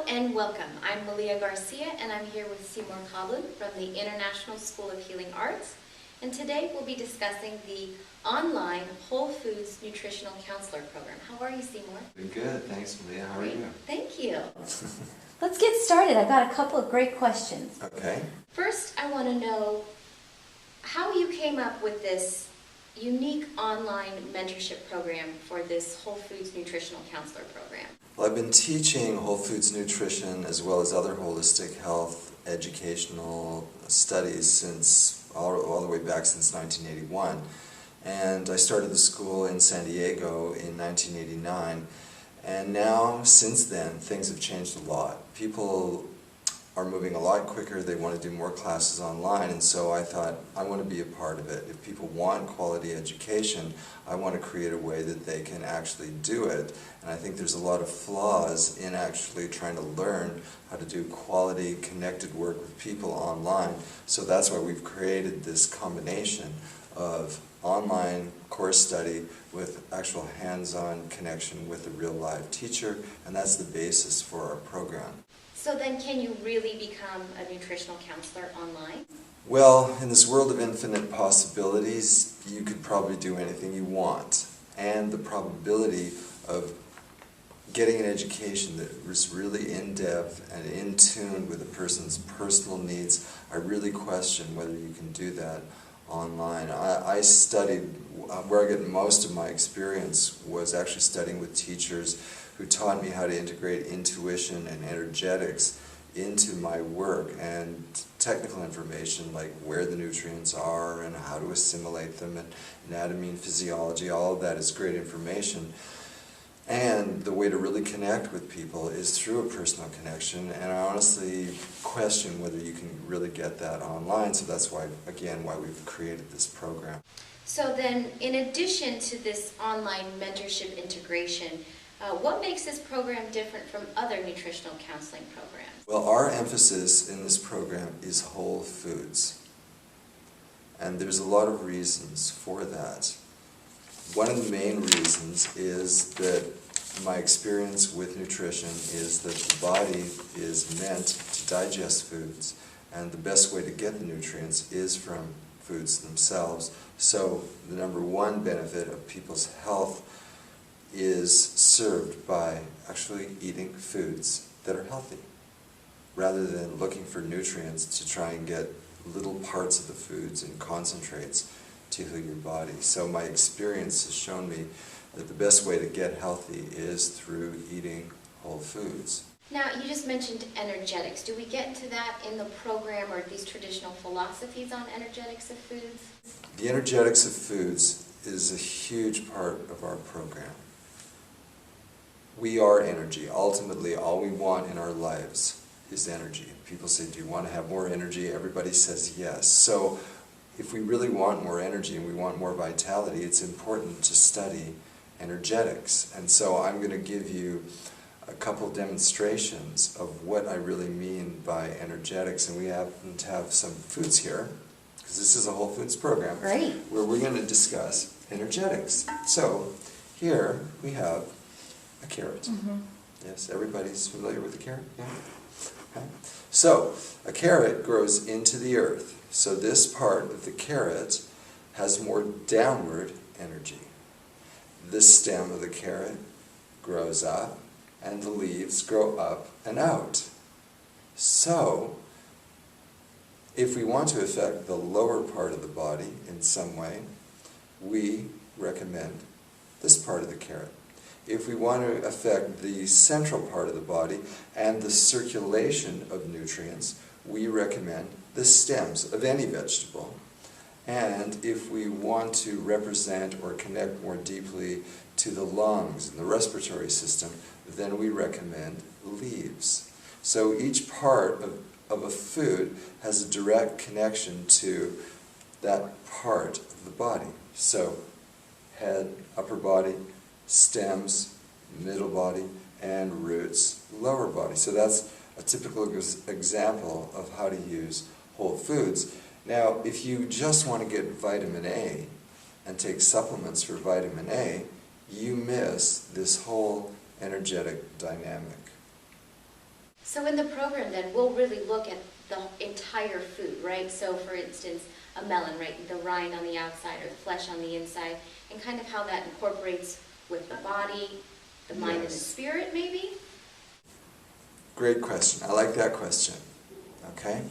and welcome. I'm Malia Garcia and I'm here with Seymour Coblin from the International School of Healing Arts. And today we'll be discussing the online Whole Foods Nutritional Counselor Program. How are you, Seymour? Doing good. Thanks, Malia. How are you? Thank you. Let's get started. I've got a couple of great questions. Okay. First, I want to know how you came up with this unique online mentorship program for this Whole Foods Nutritional Counselor Program. Well, I've been teaching Whole Foods nutrition as well as other holistic health educational studies since all the way back since 1981. And I started the school in San Diego in 1989. And now, since then, things have changed a lot. People are moving a lot quicker. They want to do more classes online, and so I thought, I want to be a part of it. If people want quality education, I want to create a way that they can actually do it. And I think there's a lot of flaws in actually trying to learn how to do quality, connected work with people online. So that's why we've created this combination of online course study with actual hands-on connection with a real live teacher, and that's the basis for our program. So then can you really become a nutritional counselor online? Well, in this world of infinite possibilities, you could probably do anything you want. And the probability of getting an education that was really in-depth and in tune with a person's personal needs, I really question whether you can do that online. I studied, where I get most of my experience was actually studying with teachers who taught me how to integrate intuition and energetics into my work, and technical information like where the nutrients are and how to assimilate them, and anatomy and physiology. All of that is great information. And the way to really connect with people is through a personal connection, and I honestly question whether you can really get that online, so that's why, again, why we've created this program. So then, in addition to this online mentorship integration, what makes this program different from other nutritional counseling programs? Well, our emphasis in this program is whole foods, and there's a lot of reasons for that. One of the main reasons is that my experience with nutrition is that the body is meant to digest foods, and the best way to get the nutrients is from foods themselves. So the number one benefit of people's health is served by actually eating foods that are healthy, rather than looking for nutrients to try and get little parts of the foods and concentrates to heal your body. So my experience has shown me that the best way to get healthy is through eating whole foods. Now, you just mentioned energetics. Do we get into that in the program, or these traditional philosophies on energetics of foods? The energetics of foods is a huge part of our program. We are energy. Ultimately, all we want in our lives is energy. People say, do you want to have more energy? Everybody says yes. So if we really want more energy and we want more vitality, it's important to study energetics. And so I'm going to give you a couple demonstrations of what I really mean by energetics. And we happen to have some foods here, because this is a whole foods program, Great. where we're going to discuss energetics. So here we have a carrot. Mm-hmm. Yes, everybody's familiar with the carrot? Yeah. Okay. So a carrot grows into the earth. So this part of the carrot has more downward energy. The stem of the carrot grows up, and the leaves grow up and out. So if we want to affect the lower part of the body in some way, we recommend this part of the carrot. If we want to affect the central part of the body and the circulation of nutrients, we recommend the stems of any vegetable. And if we want to represent or connect more deeply to the lungs and the respiratory system, then we recommend leaves. So each part of a food has a direct connection to that part of the body. So head, upper body, stems, middle body, and roots, lower body. So that's a typical example of how to use whole foods. Now, if you just want to get vitamin A and take supplements for vitamin A, you miss this whole energetic dynamic. So in the program then, we'll really look at the entire food, right? So for instance, a melon, right? The rind on the outside or the flesh on the inside, and kind of how that incorporates with the body, the mind and the spirit maybe? Great question. I like that question. Okay?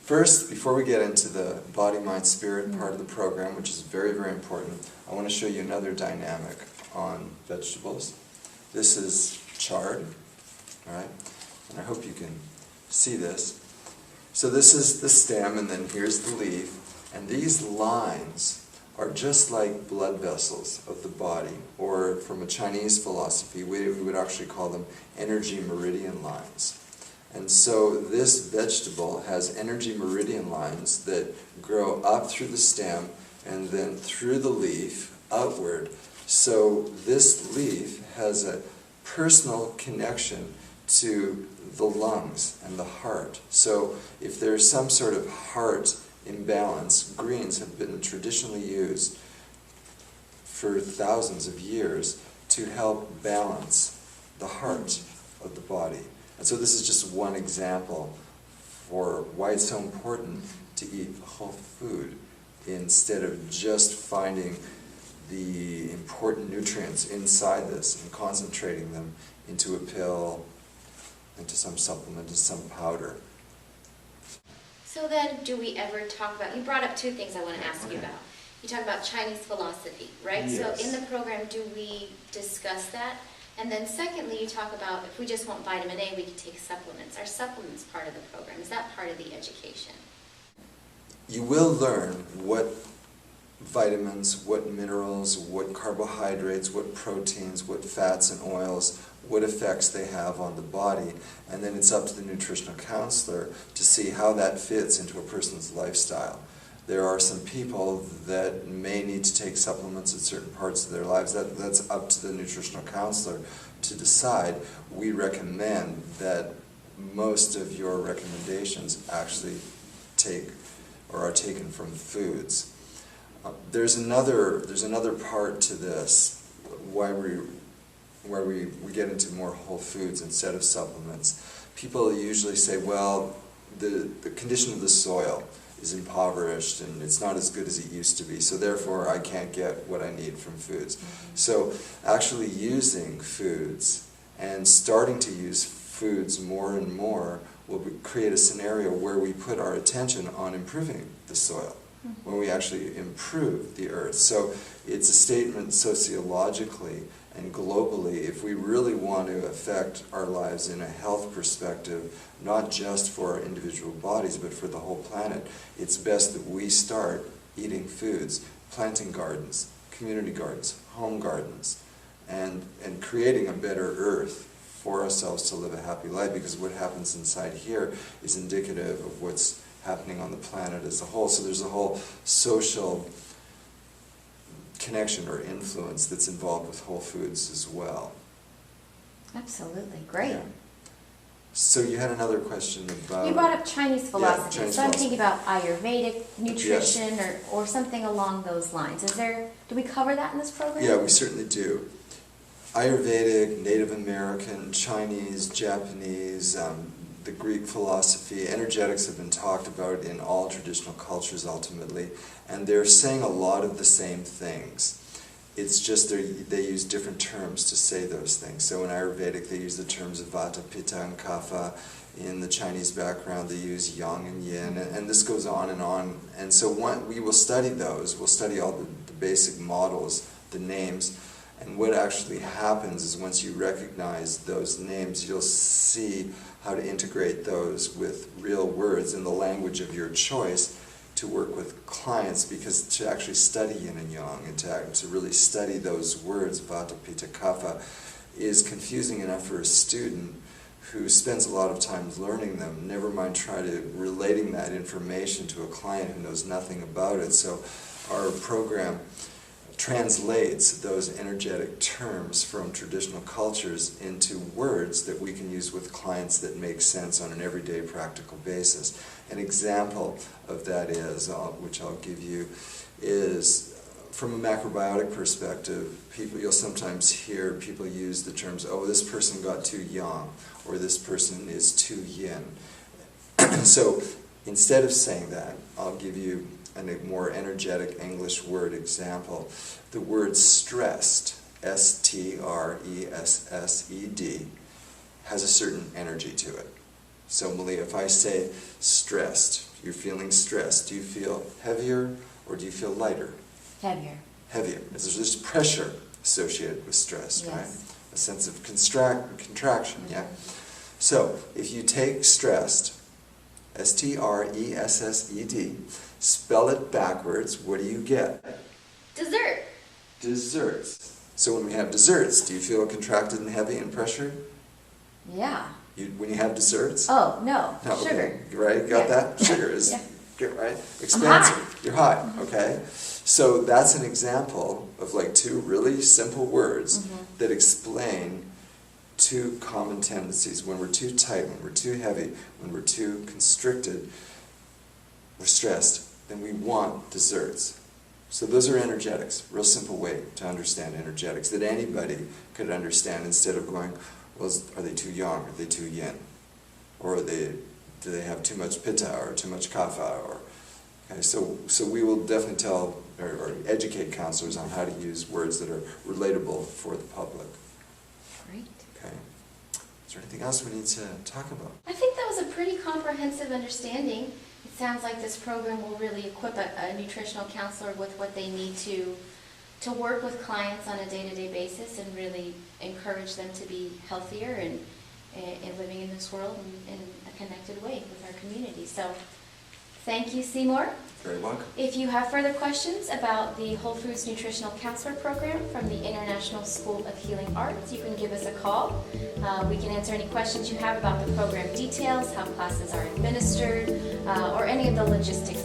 First, before we get into the body, mind, spirit part of the program, which is very, very important, I want to show you another dynamic on vegetables. This is chard, all right? And I hope you can see this. So this is the stem, and then here's the leaf. And these lines are just like blood vessels of the body, or from a Chinese philosophy, we would actually call them energy meridian lines. And so this vegetable has energy meridian lines that grow up through the stem and then through the leaf outward. So this leaf has a personal connection to the lungs and the heart. So if there's some sort of heart imbalance, greens have been traditionally used for thousands of years to help balance the heart of the body. And so this is just one example for why it's so important to eat whole food instead of just finding the important nutrients inside this and concentrating them into a pill, into some supplement, into some powder. So then, do we ever talk about, you brought up two things I want to ask you about. You talk about Chinese philosophy, right? Yes. So in the program, do we discuss that? And then secondly, you talk about if we just want vitamin A, we can take supplements. Are supplements part of the program? Is that part of the education? You will learn what vitamins, what minerals, what carbohydrates, what proteins, what fats and oils, what effects they have on the body, and then it's up to the nutritional counselor to see how that fits into a person's lifestyle. There are some people that may need to take supplements at certain parts of their lives. That's up to the nutritional counselor to decide. We recommend that most of your recommendations actually take or are taken from foods. There's another part to this, where we get into more whole foods instead of supplements. People usually say, well, the condition of the soil is impoverished and it's not as good as it used to be, so therefore I can't get what I need from foods. So actually using foods and starting to use foods more and more will create a scenario where we put our attention on improving the soil, when we actually improve the earth. So it's a statement sociologically and globally, if we really want to affect our lives in a health perspective, not just for our individual bodies, but for the whole planet, it's best that we start eating foods, planting gardens, community gardens, home gardens, and creating a better earth for ourselves to live a happy life, because what happens inside here is indicative of what's happening on the planet as a whole. So there's a whole social connection or influence that's involved with whole foods as well. Absolutely, great. Yeah. So you had another question about... You brought up Chinese philosophy, Yeah, Chinese so I'm philosophy. thinking about Ayurvedic nutrition or something along those lines. Do we cover that in this program? Yeah, we certainly do. Ayurvedic, Native American, Chinese, Japanese, the Greek philosophy, energetics have been talked about in all traditional cultures ultimately, and they're saying a lot of the same things. It's just they use different terms to say those things. So in Ayurvedic they use the terms of Vata, Pitta, and Kapha. In the Chinese background they use Yang and Yin, and this goes on and on. And so we will study those, we'll study all the basic models, the names, and what actually happens is once you recognize those names, you'll see how to integrate those with real words in the language of your choice to work with clients, because to actually study Yin and Yang and to really study those words, Vata, Pitta, Kapha, is confusing enough for a student who spends a lot of time learning them, never mind try to relating that information to a client who knows nothing about it. So our program translates those energetic terms from traditional cultures into words that we can use with clients that make sense on an everyday practical basis. An example of that is, which I'll give you, is from a macrobiotic perspective, you'll sometimes hear people use the terms, oh, this person got too yang, or this person is too yin. So instead of saying that, I'll give you a more energetic English word example. The word stressed, S-T-R-E-S-S-E-D, has a certain energy to it. So Malia, if I say stressed, you're feeling stressed, do you feel heavier or do you feel lighter? Heavier. Heavier. There's pressure associated with stress, Yes. right? A sense of contraction, yeah? So if you take stressed, S-T-R-E-S-S-E-D, spell it backwards, what do you get? Dessert. Desserts. So when we have desserts, do you feel contracted and heavy and pressured? Yeah. When you have desserts? Oh, no. No, Sugar. okay. Right? Got Yeah. that? Sugar is, Yeah. good, right? Expansive. You're hot, okay? So that's an example of like two really simple words that explain two common tendencies. When we're too tight, when we're too heavy, when we're too constricted, we're stressed, then we want desserts. So those are energetics, real simple way to understand energetics that anybody could understand instead of going, well, are they too yang, are they too yin? Or do they have too much pitta or too much kapha? Okay, so we will definitely tell or educate counselors on how to use words that are relatable for the public. Great. Okay. Is there anything else we need to talk about? I think that was a pretty comprehensive understanding. It sounds like this program will really equip a nutritional counselor with what they need to work with clients on a day-to-day basis and really encourage them to be healthier and living in this world in a connected way with our community. So thank you, Seymour. Very welcome. If you have further questions about the Whole Foods Nutritional Counselor Program from the International School of Healing Arts, you can give us a call. We can answer any questions you have about the program details, how classes are administered, or any of the logistics